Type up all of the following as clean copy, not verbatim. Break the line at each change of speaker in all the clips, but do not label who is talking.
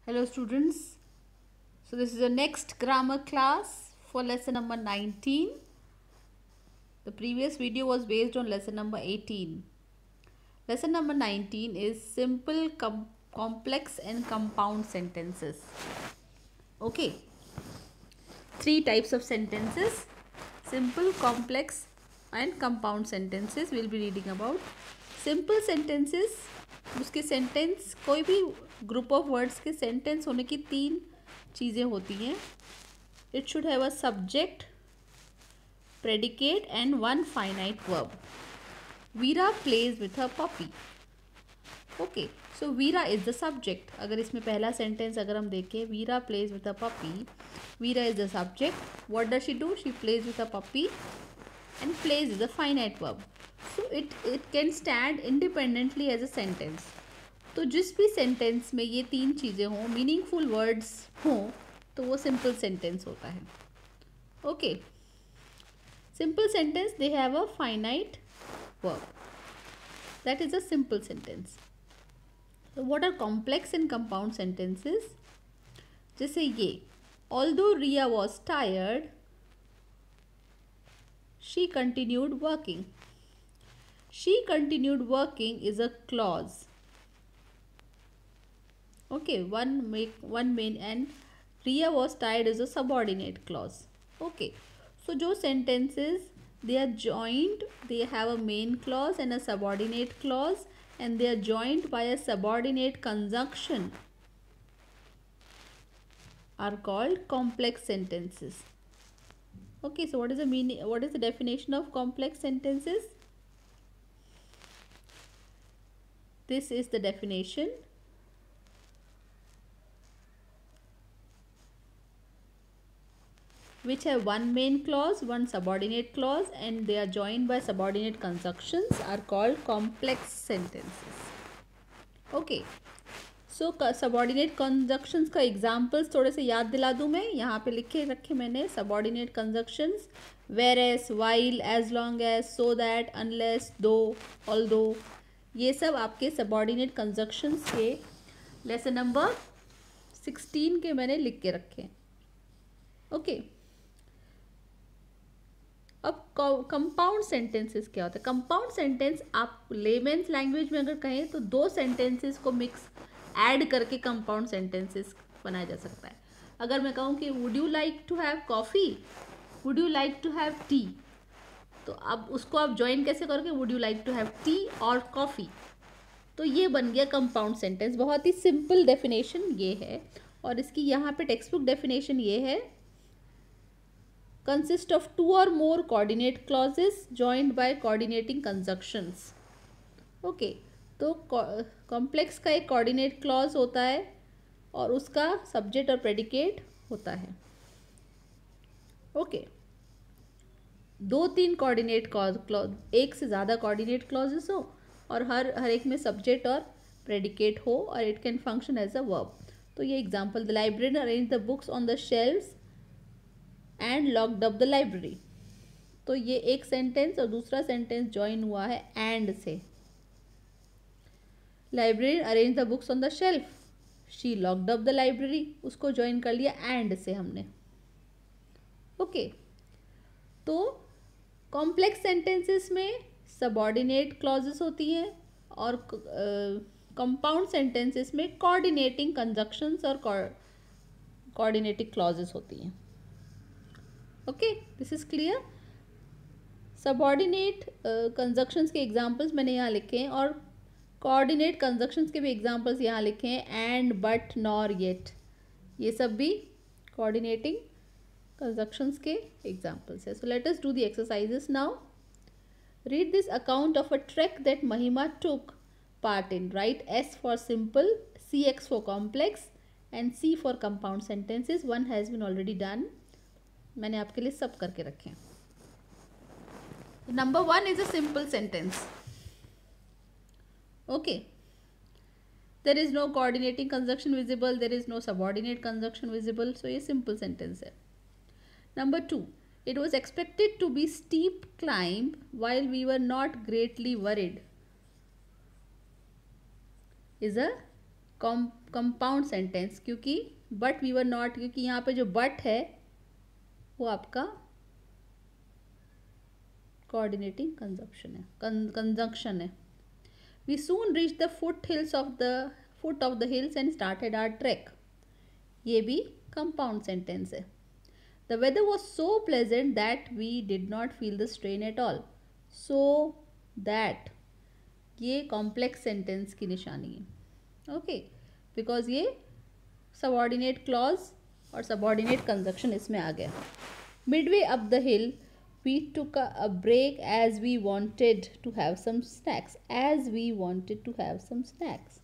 Hello students, so this is the next grammar class for lesson number 19. The previous video was based on lesson number 18. Lesson number 19 is simple, complex and compound sentences. Okay, three types of sentences: simple, complex and compound sentences. We'll be reading about simple sentences. उसके sentence, कोई भी group of words के sentence होने की तीन चीज़ें होती हैं. It should have a subject, predicate and one finite verb. Veera plays with a puppy. Okay, so Veera is the subject. अगर इसमें पहला सेंटेंस अगर हम देखें, Veera plays with a puppy, Veera is the subject. What does she do? She plays with a puppy and plays is a finite verb. So it can stand independently as a sentence. तो जिस भी sentence में ये तीन चीज़ें हों, meaningful words हों, तो वो सिंपल सेंटेंस होता है. Okay, simple sentence they have a finite verb. That is a simple sentence. What are complex and compound sentences? जैसे ये, although Riya was tired, she continued working. She continued working is a clause. Okay, one main, and Riya was tired is a subordinate clause. Okay, so jo sentences, they are joined, they have a main clause and a subordinate clause, and they are joined by a subordinate conjunction, are called complex sentences. Okay, so what is the meaning? What is the definition of complex sentences? This is the definition. Which have one main clause, one subordinate clause, and they are joined by subordinate conjunctions, are called complex sentences. Okay. So subordinate conjunctions का examples थोड़े से याद दिला दूँ मैं. यहाँ पे लिखे रखे मैंने subordinate conjunctions: whereas, while, as long as, so that, unless, though, although. ये सब आपके सबॉर्डिनेट कंजक्शंस के लेसन नंबर 16 के मैंने लिख के रखे. ओके, अब कंपाउंड सेंटेंसेस क्या होता है? कंपाउंड सेंटेंस आप लेमेन्स लैंग्वेज में अगर कहें तो दो सेंटेंसेस को मिक्स ऐड करके कंपाउंड सेंटेंसेस बनाया जा सकता है. अगर मैं कहूँ कि would you like to have coffee, would you like to have tea, तो अब उसको आप ज्वाइन कैसे करोगे? Would you like to have tea और कॉफ़ी. तो ये बन गया कंपाउंड सेंटेंस. बहुत ही सिंपल डेफिनेशन ये है, और इसकी यहाँ पे टेक्स्ट बुक डेफिनेशन ये है: consist of two or more coordinate clauses joined by coordinating conjunctions. Okay, तो कॉम्प्लेक्स का एक कोऑर्डिनेट क्लॉज होता है और उसका सब्जेक्ट और प्रेडिकेट होता है. ओके, दो तीन कोऑर्डिनेट क्लॉज, एक से ज़्यादा कोऑर्डिनेट क्लॉजेस हो और हर एक में सब्जेक्ट और प्रेडिकेट हो, और it can function as a verb. तो ये example: the librarian arrange the books on the shelves and locked up the library. तो ये एक सेंटेंस और दूसरा सेंटेंस ज्वाइन हुआ है एंड से. Librarian arrange the books on the shelf, she locked up the library, उसको ज्वाइन कर लिया एंड से हमने. ओके, तो कॉम्प्लेक्स सेंटेंसेस में सबऑर्डिनेट क्लॉजेस होती हैं और कंपाउंड सेंटेंसेस में कोऑर्डिनेटिंग कंजक्शंस और कोऑर्डिनेटिंग क्लॉजेस होती हैं. Okay, this is clear. Subordinate conjunctions के एग्जांपल्स मैंने यहाँ लिखे हैं, और कोऑर्डिनेट कंजक्शंस के भी एग्जांपल्स यहाँ लिखे हैं: एंड, बट, नॉर, येट. ये सब भी कोऑर्डिनेटिंग कंजक्शंस के एग्जांपल्स है. So let us do the exercises now. Read this account of a track that Mahima took part in. Write S for simple, C X for complex and C for compound sentences. One has been already done. मैंने आपके लिए सब करके रखे हैं. Number 1 is a simple sentence. Okay, there is no coordinating conjunction visible, there is no subordinate conjunction visible, so ये simple sentence है. Number 2, it was expected to be steep climb while we were not greatly worried, is a compound sentence, क्योंकि but we were not, क्योंकि यहाँ पे जो but है वो आपका कोऑर्डिनेटिंग कंजंक्शन है, कंजंक्शन है. We soon reach the foot of the hills and started our trek. ये भी कंपाउंड सेंटेंस है. The weather was so pleasant that we did not feel the strain at all. So that ये complex sentence की निशानी है. Okay, because ये subordinate clause और subordinate conjunction इसमें आ गया. Midway up the hill we took a break as we wanted to have some snacks. As we wanted to have some snacks.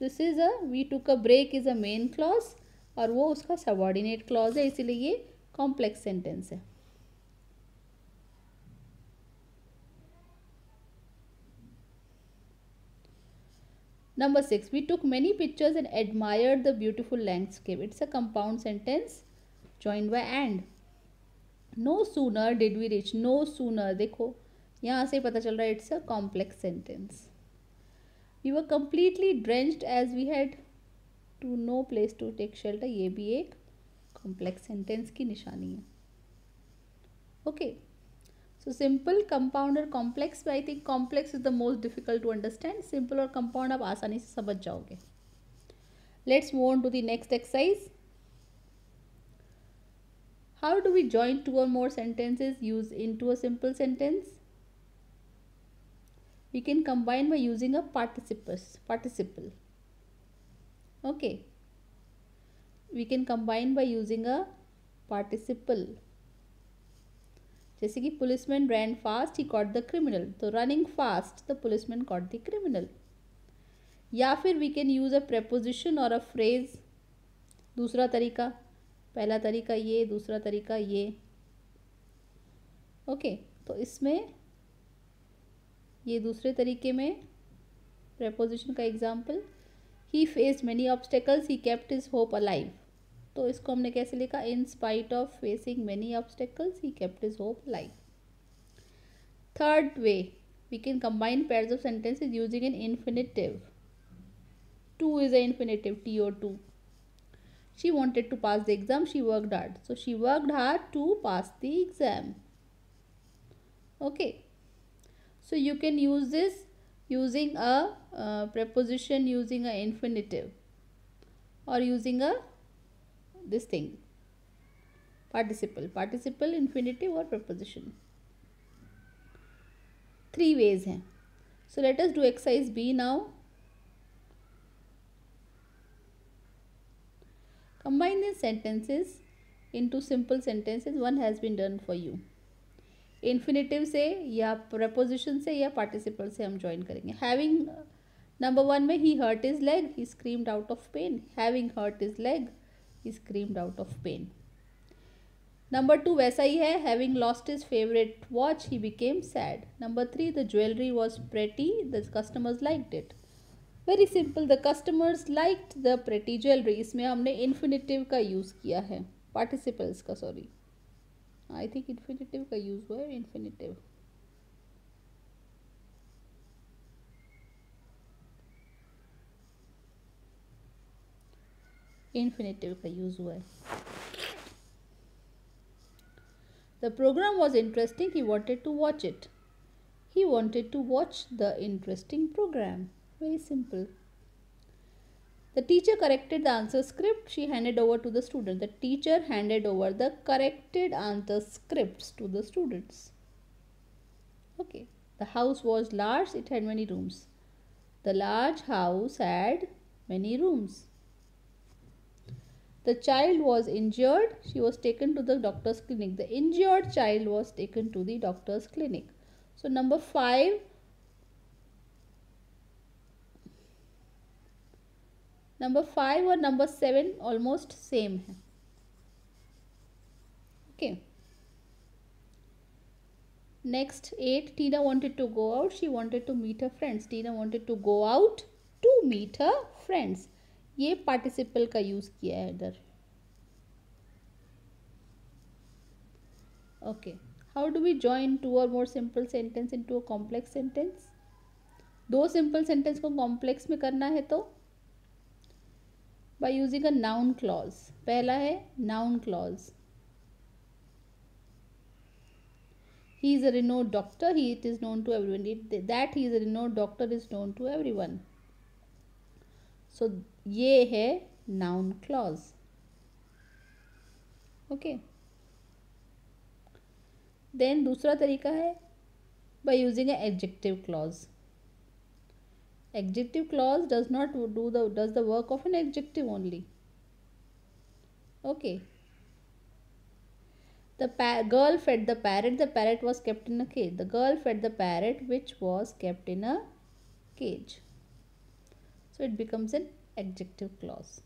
This is a we took a break is a main clause और वो उसका subordinate clause है, इसीलिए ये complex sentence है. Number 6, we took many pictures and admired the beautiful landscape. It's a compound sentence joined by and. No sooner did we reach. No sooner, देखो यहाँ से पता चल रहा है it's a complex sentence. We were completely drenched as we had to no place to take shelter. ये भी एक complex sentence की निशानी है. Okay. So simple, compound और complex, but I think complex is the most difficult to understand. Simple और compound आप आसानी से समझ जाओगे. Let's move on to the next exercise. How do we join two or more sentences used into a simple sentence? We can combine by using a participle. Okay. We can combine by using a participle. जैसे कि policeman ran fast, he caught the criminal. तो running fast, the policeman caught the criminal. या फिर we can use a preposition or a phrase. दूसरा तरीका, पहला तरीका ये, दूसरा तरीका ये. ओके, तो इसमें ये दूसरे तरीके में preposition का example, he faced many obstacles, he kept his hope alive. तो इसको हमने कैसे लिखा? In spite of facing many obstacles, he kept his hope alive. Third way, we can combine pairs of sentences using an infinitive. To is an infinitive, to. She wanted to pass the exam, she worked hard. So she worked hard to pass the exam. Okay. So you can use this using a preposition, using a infinitive, or using a this thing, participle, infinitive or preposition. 3 ways हैं. So let us do exercise B now. Combine these sentences into simple sentences. One has been done for you. Infinitive से या preposition से या participle से हम join करेंगे. Having number 1 में he hurt his leg, he screamed out of pain. Having hurt his leg, he screamed out of pain. Number 2 वैसा ही है. Having lost his favorite watch, he became sad. Number 3, the jewelry was pretty, the customers liked it. Very simple, the customers liked the pretty jewellery. इसमें हमने infinitive का use किया है, participles का, sorry, I think infinitive का use हुआ है. Infinitive का यूज़ हुआ है. The programme was interesting, he wanted to watch it. He wanted to watch the interesting programme. Very simple. The teacher corrected the answer script. She handed over to the student. The teacher handed over the corrected answer scripts to the students. Okay. The house was large. It had many rooms. The large house had many rooms. The child was injured. She was taken to the doctor's clinic. The injured child was taken to the doctor's clinic. So number 5. Number 5 और number 7 almost same है. Okay. Next 8, Tina wanted to go out, she wanted to meet her friends. Tina wanted to go out to meet her friends. ये participle का use किया है इधर. Okay. How do we join 2 और more simple sentence into a complex sentence? 2 simple sentence को complex में करना है तो by using a noun clause. पहला है noun clause. He is a renowned doctor. It is known to everyone. That he is a renowned doctor is known to everyone. So ये है noun clause. Okay. Then दूसरा तरीका है by using an adjective clause. Adjective clause does the work of an adjective only. Okay. The girl fed the parrot. The parrot was kept in a cage. The girl fed the parrot, which was kept in a cage. So it becomes an adjective clause.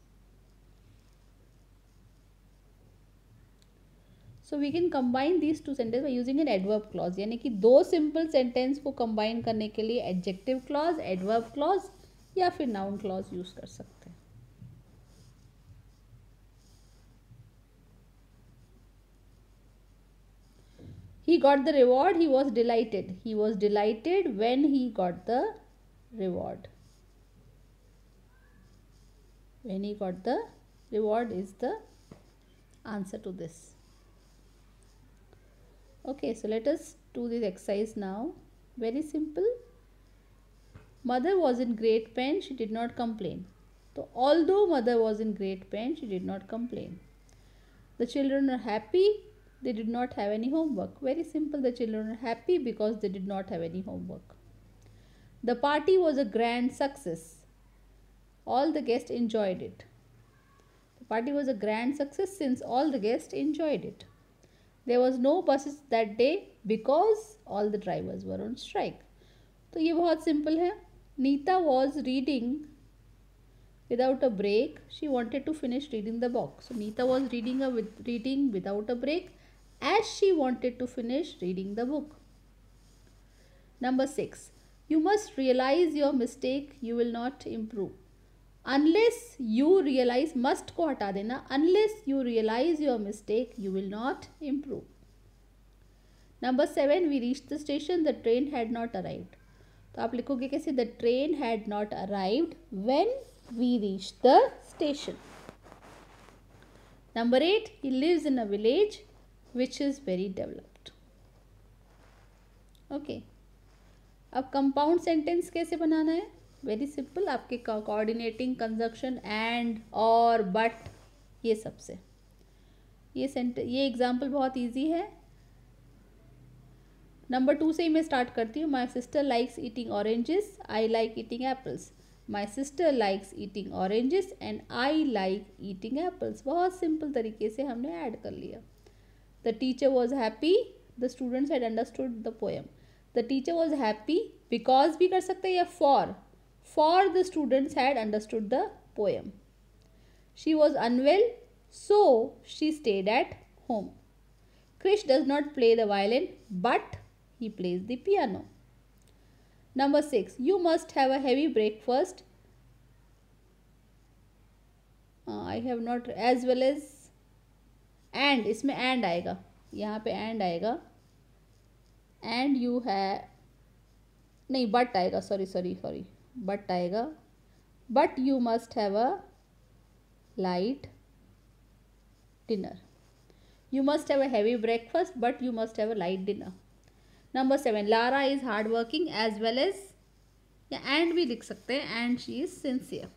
So we can combine these two sentences by using an adverb clause. यानी कि दो simple sentence को combine करने के लिए adjective clause, adverb clause या फिर noun clause use कर सकते हैं. He got the reward. He was delighted. He was delighted when he got the reward. When he got the reward is the answer to this. Okay, so let us do this exercise now. Very simple. Mother was in great pain. She did not complain. So although mother was in great pain, she did not complain. The children are happy. They did not have any homework. Very simple. The children are happy because they did not have any homework. The party was a grand success. All the guests enjoyed it. The party was a grand success since all the guests enjoyed it. There was no buses that day because all the drivers were on strike. तो ये बहुत simple है. Neeta was reading without a break. She wanted to finish reading the book. So Neeta was reading without a break as she wanted to finish reading the book. Number 6. You must realize your mistake. You will not improve. Unless you realize, must को हटा देना. Unless you realize your mistake, you will not improve. Number 7. We reached the station. The train had not arrived. तो आप लिखोगे कैसे? The train had not arrived when we reached the station. Number 8. He lives in a village which is very developed. Okay. अब compound sentence कैसे बनाना है? Very simple. आपके coordinating, conjunction, and, और, but, ये सबसे. ये एग्जाम्पल बहुत इजी है. नंबर 2 से ही मैं स्टार्ट करती हूँ. My sister likes eating oranges. I like eating apples. My sister likes eating oranges and I like eating apples. बहुत सिंपल तरीके से हमने ऐड कर लिया. The teacher was happy. The students had understood the poem. The teacher was happy because भी कर सकते हैं, या for the students had understood the poem. She was unwell so she stayed at home. Krish does not play the violin but he plays the piano. Number 6. You must have a heavy breakfast. I have not, as well as, and, इसमें and आएगा, यहाँ पे and आएगा. And you have, नहीं, but आएगा, sorry, but आएगा. But you must have a light dinner. You must have a heavy breakfast, but you must have a light dinner. Number 7. Lara is hardworking as well as, या and भी लिख सकते हैं, and she is sincere.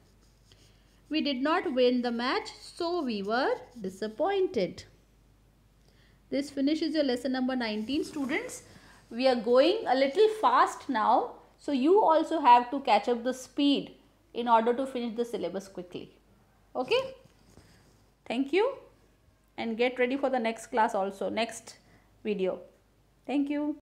We did not win the match, so we were disappointed. This finishes your lesson number 19, students. We are going a little fast now, so you also have to catch up the speed in order to finish the syllabus quickly. Okay? Thank you. And get ready for the next class also, next video. Thank you.